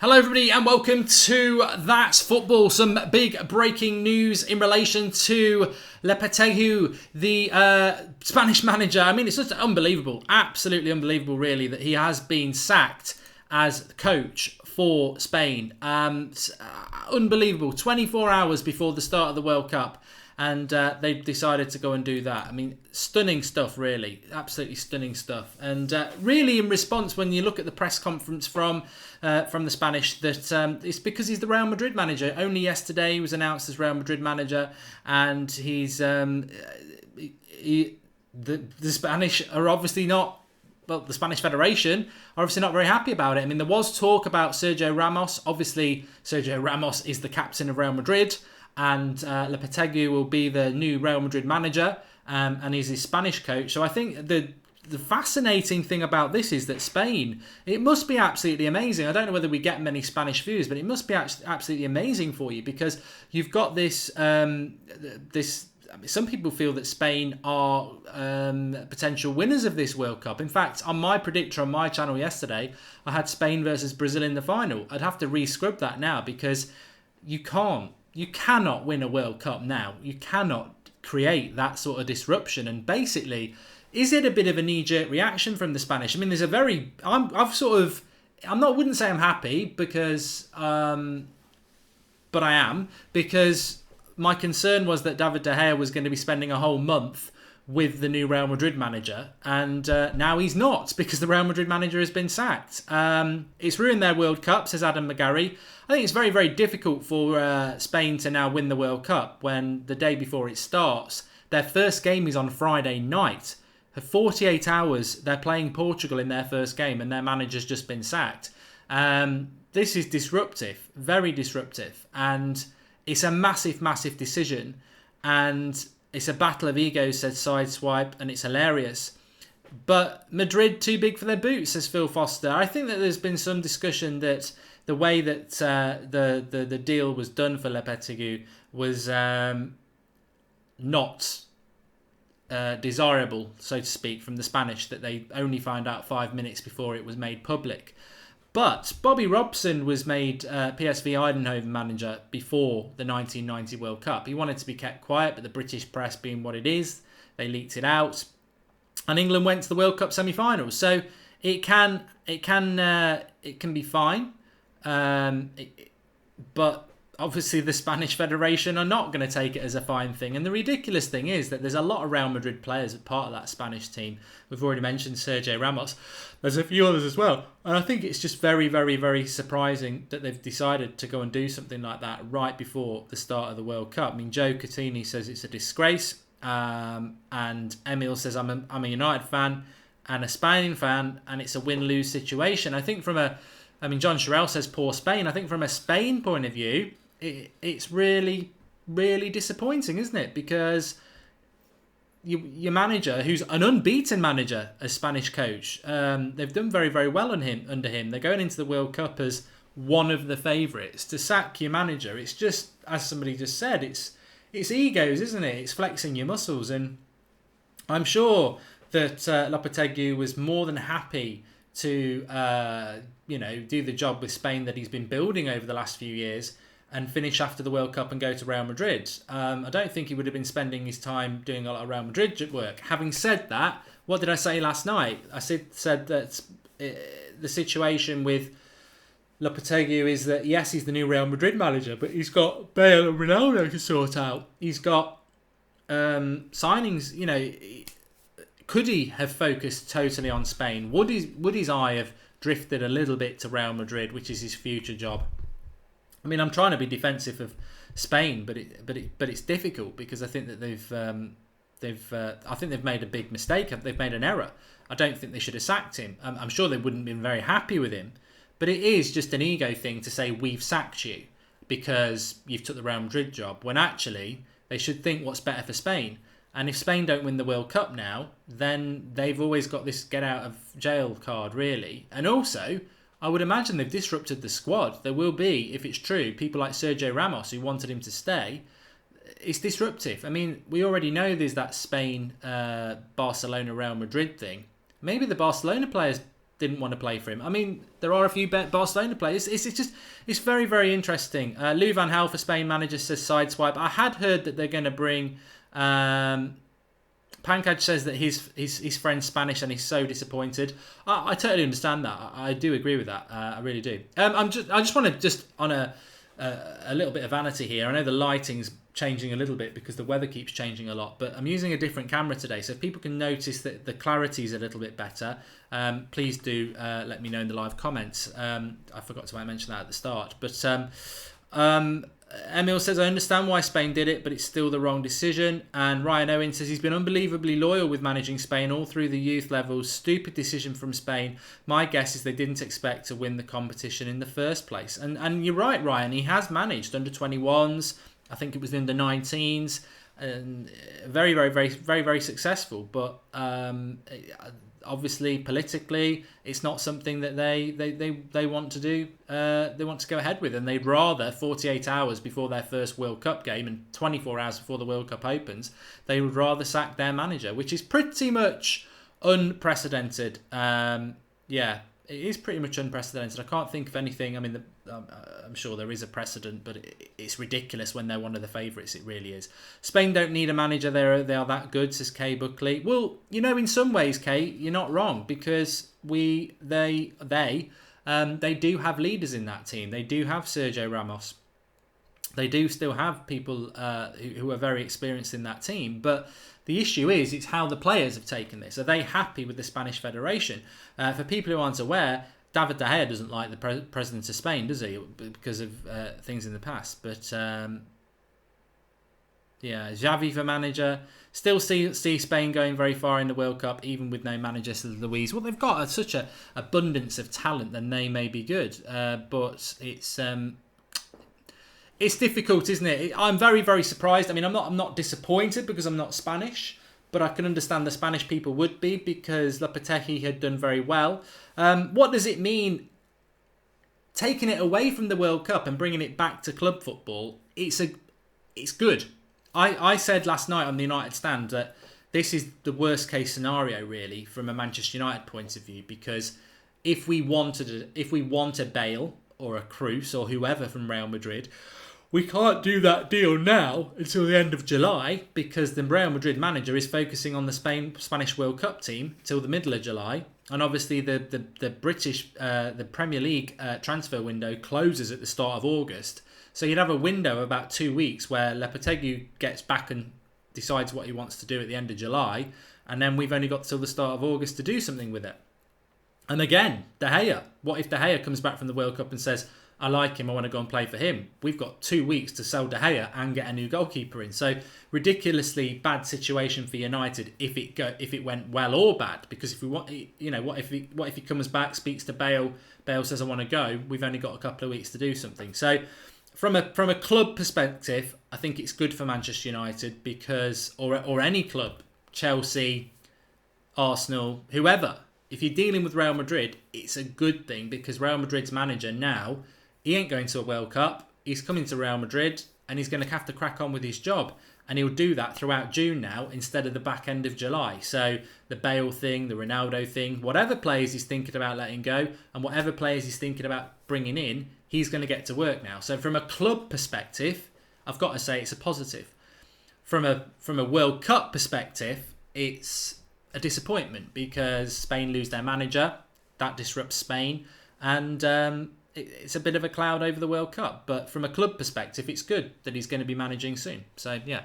Hello everybody and welcome to That's Football. Some big breaking news in relation to Lopetegui, the Spanish manager. I mean, it's just unbelievable, absolutely unbelievable really, that he has been sacked as coach for Spain. Unbelievable, 24 hours before the start of the World Cup. And they've decided to go and do that. I mean, stunning stuff, really. Absolutely stunning stuff. And really in response, when you look at the press conference from the Spanish, that it's because he's the Real Madrid manager. Only yesterday he was announced as Real Madrid manager. And he's the Spanish are obviously not, well, the Spanish Federation are obviously not very happy about it. I mean, there was talk about Sergio Ramos. Obviously, Sergio Ramos is the captain of Real Madrid. And Lopetegui will be the new Real Madrid manager, and he's his Spanish coach. So I think the fascinating thing about this is that Spain, it must be absolutely amazing. I don't know whether we get many Spanish views, but it must be absolutely amazing for you, because you've got this. Some people feel that Spain are potential winners of this World Cup. In fact, on my predictor on my channel yesterday, I had Spain versus Brazil in the final. I'd have to re-scrub that now, because you cannot win a World Cup now. You cannot create that sort of disruption. And basically, is it a bit of a knee-jerk reaction from the Spanish? I mean, there's a very... I wouldn't say I'm happy, because... but I am, because my concern was that David De Gea was going to be spending a whole month with the new Real Madrid manager, and now he's not, because the Real Madrid manager has been sacked. It's ruined their World Cup, says Adam McGarry. I think it's very, very difficult for Spain to now win the World Cup when the day before it starts, their first game is on Friday night. For 48 hours, they're playing Portugal in their first game, and their manager's just been sacked. This is disruptive, very disruptive, and it's a massive, massive decision, and it's a battle of egos, said Sideswipe, and it's hilarious. But Madrid too big for their boots, says Phil Foster. I think that there's been some discussion that the way that the deal was done for Lopetegui was not desirable, so to speak, from the Spanish, that they only found out 5 minutes before it was made public. But Bobby Robson was made PSV Eindhoven manager before the 1990 World Cup. He wanted to be kept quiet, but the British press being what it is, they leaked it out. And England went to the World Cup semi-finals. So it can be fine. But obviously the Spanish Federation are not going to take it as a fine thing. And the ridiculous thing is that there's a lot of Real Madrid players as part of that Spanish team. We've already mentioned Sergio Ramos. There's a few others as well. And I think it's just very, very, very surprising that they've decided to go and do something like that right before the start of the World Cup. I mean, Joe Catini says it's a disgrace. And Emil says, I'm a United fan and a Spain fan, and it's a win-lose situation. I think John Sherrell says poor Spain. I think from a Spain point of view, it's really, really disappointing, isn't it? Because your manager, who's an unbeaten manager as Spanish coach, they've done very, very well under him. They're going into the World Cup as one of the favourites. To sack your manager, it's just, as somebody just said, it's egos, isn't it? It's flexing your muscles. And I'm sure that Lopetegui was more than happy to do the job with Spain that he's been building over the last few years and finish after the World Cup and go to Real Madrid. I don't think he would have been spending his time doing a lot of Real Madrid work. Having said that, what did I say last night? I said that the situation with Lopetegui is that, yes, he's the new Real Madrid manager, but he's got Bale and Ronaldo to sort out. He's got signings. Could he have focused totally on Spain? Would his eye have drifted a little bit to Real Madrid, which is his future job? I mean, I'm trying to be defensive of Spain, but it's difficult, because I think that they've made a big mistake. They've made an error. I don't think they should have sacked him. I'm sure they wouldn't have been very happy with him, but it is just an ego thing to say we've sacked you because you've took the Real Madrid job, when actually they should think what's better for Spain. And if Spain don't win the World Cup now, then they've always got this get out of jail card, really. And also, I would imagine they've disrupted the squad. There will be, if it's true, people like Sergio Ramos who wanted him to stay. It's disruptive. I mean, we already know there's that Spain, Barcelona, Real Madrid thing. Maybe the Barcelona players didn't want to play for him. I mean, there are a few Barcelona players. It's very, very interesting. Lou Van Gaal for Spain manager says sideswipe. I had heard that they're going to bring... Pankaj says that his friend's Spanish and he's so disappointed. I totally understand that. I do agree with that. I really do. I just want to on a little bit of vanity here. I know the lighting's changing a little bit because the weather keeps changing a lot, but I'm using a different camera today, so if people can notice that the clarity is a little bit better, please do let me know in the live comments. I forgot to mention that at the start, but Emil says, I understand why Spain did it, but it's still the wrong decision. And Ryan Owen says he's been unbelievably loyal with managing Spain all through the youth levels. Stupid decision from Spain. My guess is they didn't expect to win the competition in the first place. And you're right, Ryan. He has managed under 21s. I think it was the under 19s. And very, very, very, very, very successful. But obviously, politically, it's not something that they want to do. They want to go ahead with, and they'd rather 48 hours before their first World Cup game and 24 hours before the World Cup opens, they would rather sack their manager, which is pretty much unprecedented. Yeah, it is pretty much unprecedented. I can't think of anything. I mean, I'm sure there is a precedent, but it's ridiculous when they're one of the favourites. It really is. Spain don't need a manager. They are that good, says Kay Buckley. Well, in some ways, Kay, you're not wrong, because they do have leaders in that team. They do have Sergio Ramos. They do still have people who are very experienced in that team, but the issue is, it's how the players have taken this. Are they happy with the Spanish Federation? For people who aren't aware, David De Gea doesn't like the president of Spain, does he? Because of things in the past. But yeah, Xavi for manager. Still see Spain going very far in the World Cup, even with no manager, says Louise. Well, they've got such an abundance of talent, then they may be good. But it's difficult, isn't it? I'm very, very surprised. I mean, I'm not disappointed because I'm not Spanish, but I can understand the Spanish people would be, because Lopetegui had done very well. What does it mean taking it away from the World Cup and bringing it back to club football? It's good. I said last night on the United Stand that this is the worst case scenario, really, from a Manchester United point of view, because if we want a Bale or a Cruz or whoever from Real Madrid, we can't do that deal now until the end of July, because the Real Madrid manager is focusing on the Spanish World Cup team till the middle of July. And obviously the Premier League transfer window closes at the start of August. So you'd have a window of about 2 weeks where Lopetegui gets back and decides what he wants to do at the end of July. And then we've only got till the start of August to do something with it. And again, De Gea. What if De Gea comes back from the World Cup and says, I like him, I want to go and play for him? We've got 2 weeks to sell De Gea and get a new goalkeeper in. So ridiculously bad situation for United if it went well or bad. Because if we want, what if he comes back, speaks to Bale, Bale says I want to go, we've only got a couple of weeks to do something. So from a club perspective, I think it's good for Manchester United, because or any club, Chelsea, Arsenal, whoever. If you're dealing with Real Madrid, it's a good thing, because Real Madrid's manager now, he ain't going to a World Cup. He's coming to Real Madrid and he's going to have to crack on with his job. And he'll do that throughout June now instead of the back end of July. So the Bale thing, the Ronaldo thing, whatever players he's thinking about letting go and whatever players he's thinking about bringing in, he's going to get to work now. So from a club perspective, I've got to say it's a positive. From a World Cup perspective, it's a disappointment, because Spain lose their manager. That disrupts Spain. And it's a bit of a cloud over the World Cup. But from a club perspective, it's good that he's going to be managing soon. So, yeah.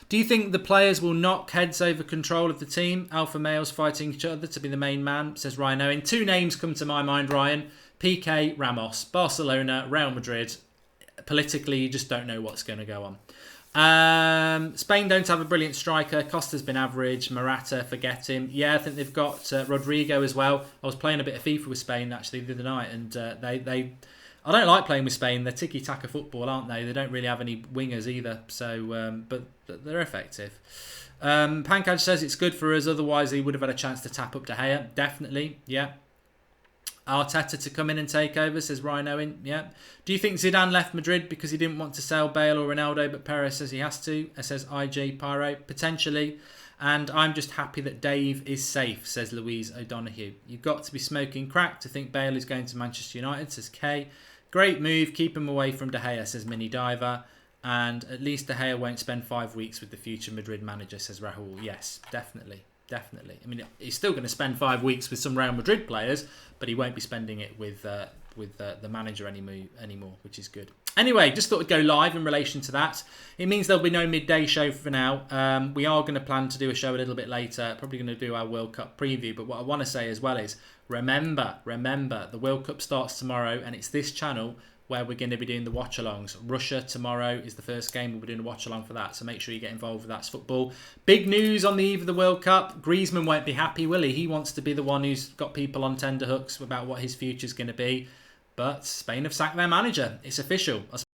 Do you think the players will knock heads over control of the team? Alpha males fighting each other to be the main man, says Ryan Owen. 2 names come to my mind, Ryan. Piqué, Ramos. Barcelona, Real Madrid. Politically, you just don't know what's going to go on. Spain don't have a brilliant striker. Costa's been average. Morata, forget him. Yeah, I think they've got Rodrigo as well. I was playing a bit of FIFA with Spain actually the other night, and they I don't like playing with Spain. They're tiki-taka football, aren't they? They don't really have any wingers either. So, but they're effective. Pankaj says it's good for us. Otherwise, he would have had a chance to tap up De Gea. Definitely, yeah. Arteta to come in and take over, says Ryan Owen. Yeah. Do you think Zidane left Madrid because he didn't want to sell Bale or Ronaldo, but Perez says he has to? Says IG Pyro. Potentially. And I'm just happy that Dave is safe, says Louise O'Donoghue. You've got to be smoking crack to think Bale is going to Manchester United, says Kay. Great move, keep him away from De Gea, says Mini Diver. And at least De Gea won't spend 5 weeks with the future Madrid manager, says Rahul. Yes, definitely. Definitely. I mean, he's still going to spend 5 weeks with some Real Madrid players, but he won't be spending it with the manager anymore, which is good. Anyway, just thought I'd go live in relation to that. It means there'll be no midday show for now. We are going to plan to do a show a little bit later, probably going to do our World Cup preview. But what I want to say as well is, remember, the World Cup starts tomorrow, and it's this channel where we're going to be doing the watch-alongs. Russia tomorrow is the first game. We'll be doing a watch-along for that, so make sure you get involved with that. It's football. Big news on the eve of the World Cup. Griezmann won't be happy, will he? He wants to be the one who's got people on tenterhooks about what his future's going to be. But Spain have sacked their manager. It's official.